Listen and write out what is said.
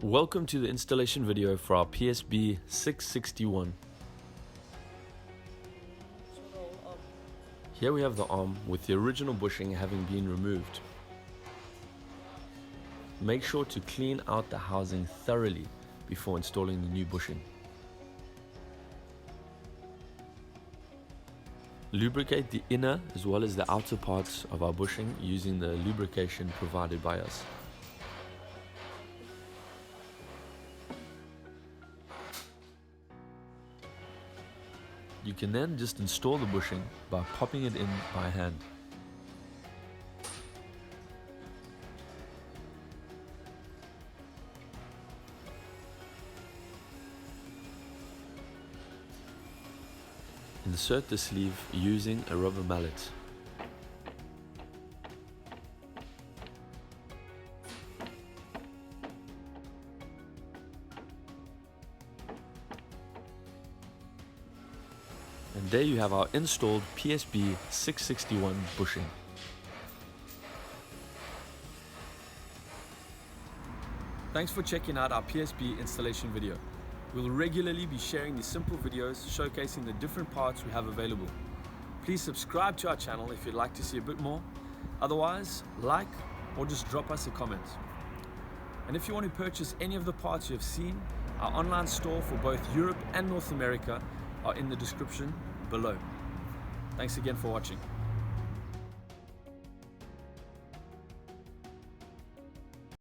Welcome to the installation video for our PSB 661. Here we have the arm with the original bushing having been removed. Make sure to clean out the housing thoroughly before installing the new bushing. Lubricate the inner as well as the outer parts of our bushing using the lubrication provided by us. You can then just install the bushing by popping it in by hand. Insert the sleeve using a rubber mallet. And there you have our installed PSB 661 bushing. Thanks for checking out our PSB installation video. We'll regularly be sharing these simple videos showcasing the different parts we have available. Please subscribe to our channel if you'd like to see a bit more. Otherwise, like or just drop us a comment. And if you want to purchase any of the parts you have seen, our online store for both Europe and North America are in the description below. Thanks again for watching.